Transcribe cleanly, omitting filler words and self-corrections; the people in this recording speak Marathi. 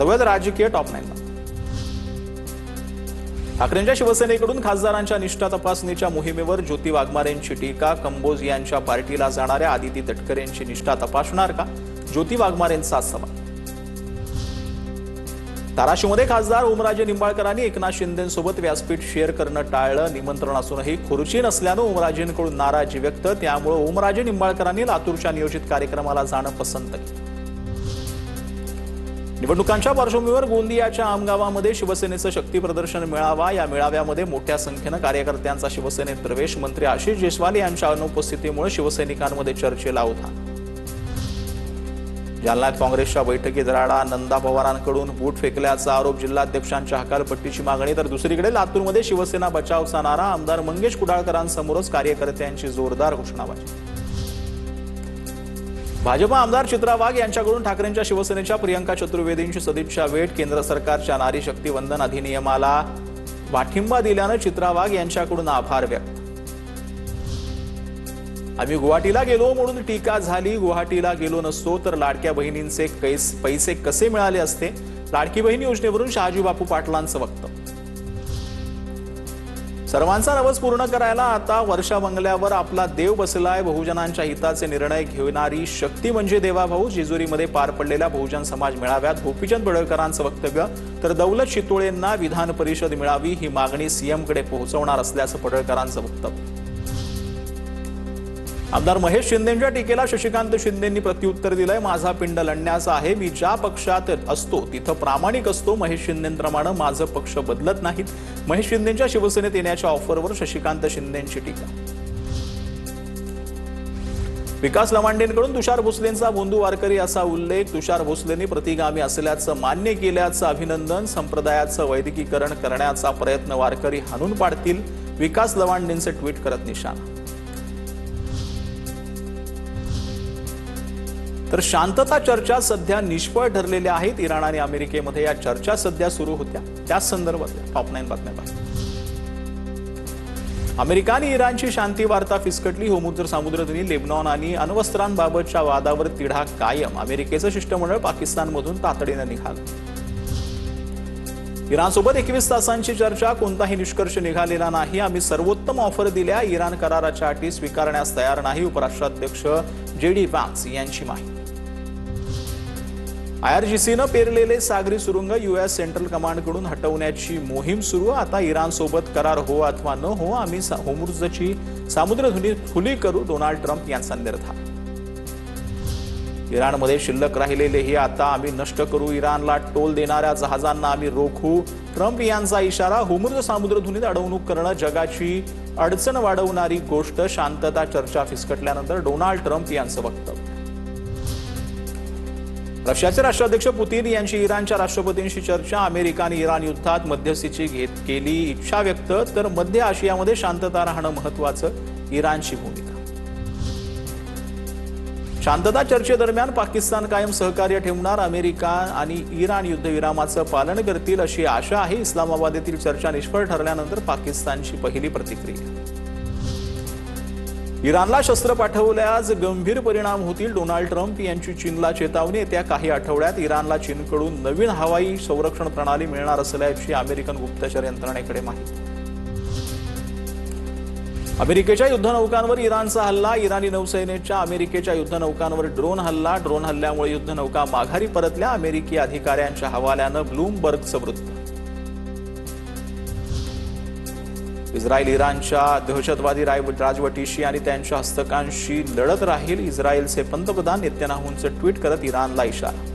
जाऊयात राजकीय टॉप 9 ला। ठाकरेंच्या शिवसेनेकडून खासदारांच्या निष्ठा तपासणीच्या मोहिमेवर ज्योती वाघमारेंची टीका। कंबोज यांच्या पार्टीला जाणाऱ्या आदिती तटकरेंची निष्ठा तपासणार का, ज्योती वाघमारेंचा सवाल। धाराशिवमध्ये खासदार ओमराजे निंबाळकरांनी एकनाथ शिंदेंसोबत व्यासपीठ शेअर करणं टाळलं। निमंत्रण असूनही खुर्ची नसल्यानं ओमराजेंकडून नाराजी व्यक्त। त्यामुळे ओमराजे निंबाळकरांनी लातूरच्या नियोजित कार्यक्रमाला जाणं पसंत केलं। निवडणुकांच्या पार्श्वभूमीवर गोंदियाच्या आमगावामध्ये शिवसेनेचं शक्ती प्रदर्शन मेळावा। या मेळाव्यामध्ये मोठ्या संख्येनं कार्यकर्त्यांचा शिवसेनेत प्रवेश। मंत्री आशिष जयस्वाल यांच्या अनुपस्थितीमुळे शिवसैनिकांमध्ये चर्चेला उधाण। जालन्यात काँग्रेसच्या बैठकीत राडा। नंदा पवारांकडून बूट फेकल्याचा आरोप। जिल्हाध्यक्षांच्या हकालपट्टीची मागणी। तर दुसरीकडे लातूरमध्ये शिवसेना बचावचा नारा। आमदार मंगेश कुडाळकरांसमोरच कार्यकर्त्यांची जोरदार घोषणाबाजी। भाजप आमदार चित्रा वाघ यांच्याकडून ठाकरेंच्या शिवसेनेच्या प्रियंका चतुर्वेदींची सदिच्छा भेट। केंद्र सरकारच्या नारी शक्ती वंदन अधिनियमाला पाठिंबा दिल्यानं चित्रा वाघ यांच्याकडून आभार व्यक्त। आम्ही गुवाहाटीला गेलो म्हणून टीका झाली। गुवाहाटीला गेलो नसतो तर लाडक्या बहिणींचे पैसे कसे मिळाले असते। लाडकी बहीण योजनेवरून शहाजी बापू पाटलांचं वक्तव्य। सर्वांचा नवस पूर्ण करायला आता वर्षा बंगल्यावर आपला देव बसलाय। बहुजनांच्या हिताचे निर्णय घेणारी शक्ती म्हणजे देवाभाऊ। जेजुरीमध्ये पार पडलेल्या बहुजन समाज मेळाव्यात गोपीचंद पडळकरांचं वक्तव्य। तर दौलत चितोळेंना विधान परिषद मिळावी ही मागणी सीएमकडे पोहोचवणार असल्याचं पडळकरांचं वक्तव्य। आमदार महेश शिंदेंच्या टीकेला शशिकांत शिंदेंनी प्रत्युत्तर दिलंय। माझा पिंड लढण्याचा आहे। मी ज्या पक्षात असतो तिथं प्रामाणिक असतो। महेश शिंदेंप्रमाणे माझं पक्ष बदलत नाहीत। महेश शिंदेंच्या शिवसेनेत येण्याच्या ऑफरवर शशिकांत शिंदेंची टीका। विकास लवांडेंकडून तुषार भोसलेंचा बोंधू वारकरी असा उल्लेख। तुषार भोसलेंनी प्रतिगामी असल्याचं मान्य केल्याचं अभिनंदन। संप्रदायाचं वैदिकीकरण करण्याचा प्रयत्न वारकरी हाणून पाडतील। विकास लवांडेंचं ट्विट करत निशाणा। तर शांतता चर्चा सध्या निष्फळ ठरलेल्या आहेत। इराण आणि अमेरिकेमध्ये या चर्चा सध्या सुरू होत्या। त्याच संदर्भात टॉप 9 बातम्या पाहू। अमेरिका आणि इराणची शांती वार्ता फिसकटली। होर्मुझ समुद्रधुनी लेबनॉन आणि अण्वस्त्रांबाबतच्या वादावर तिढा कायम। अमेरिकेचं शिष्टमंडळ पाकिस्तानमधून तातडीनं निघालं। इराणसोबत 21 तासांची चर्चा, कोणताही निष्कर्ष निघालेला नाही। आम्ही सर्वोत्तम ऑफर दिल्या। इराण कराराच्या अटी स्वीकारण्यास तयार नाही। उपराष्ट्राध्यक्ष JD व्हॅन्स यांची माहिती। IRGCनं पेरलेले सागरी सुरुंग US सेंट्रल कमांडकडून हटवण्याची मोहीम सुरू। आता इराणसोबत करार हो अथवा न हो, आम्ही होर्मुझची समुद्रधुनी खुली करू। डोनाल्ड ट्रम्प यांचा निर्धार। इराणमध्ये शिल्लक राहिलेलेही आता आम्ही नष्ट करू। इराणला टोल देणाऱ्या जहाजांना आम्ही रोखू। ट्रम्प यांचा इशारा। होर्मुझ समुद्रधुनीत अडवणूक करणं जगाची अडचण वाढवणारी गोष्ट। शांतता चर्चा फिसकटल्यानंतर डोनाल्ड ट्रम्प यांचं वक्तव्य। रशियाचे राष्ट्राध्यक्ष पुतीन यांची इराणच्या राष्ट्रपतींशी चर्चा। अमेरिका आणि इराण युद्धात मध्यस्थीची केली इच्छा व्यक्त। तर मध्य आशियामध्ये शांतता राहणं महत्त्वाचं, इराणची भूमिका। शांतता चर्चेदरम्यान पाकिस्तान कायम सहकार्य ठेवणार। अमेरिका आणि इराण युद्धविरामाचं पालन करतील अशी आशा आहे। इस्लामाबाद येथील चर्चा निष्फळ ठरल्यानंतर पाकिस्तानची पहिली प्रतिक्रिया। इराणला शस्त्र पाठवल्यास गंभीर परिणाम होतील। डोनाल्ड ट्रम्प यांची चीनला चेतावणी। येत्या काही आठवड्यात इराणला चीनकडून नवीन हवाई संरक्षण प्रणाली मिळणार असल्याची अमेरिकन गुप्तचर यंत्रणेकडे माहिती। अमेरिकेच्या युद्धनौकांवर इराणचा हल्ला। इराणी नौसेनेच्या अमेरिकेच्या युद्धनौकांवर ड्रोन हल्ला। ड्रोन हल्ल्यामुळे युद्धनौका माघारी परतल्या। अमेरिकी अधिकाऱ्यांच्या हवाल्यानं ब्लूमबर्गचं वृत्त। इस्रायल इराणच्या दहशतवादी राजवटीशी आणि त्यांच्या हस्तकांशी लढत राहील। इस्रायलचे पंतप्रधान नेतन्याहूंचं ट्विट करत इराणला इशारा।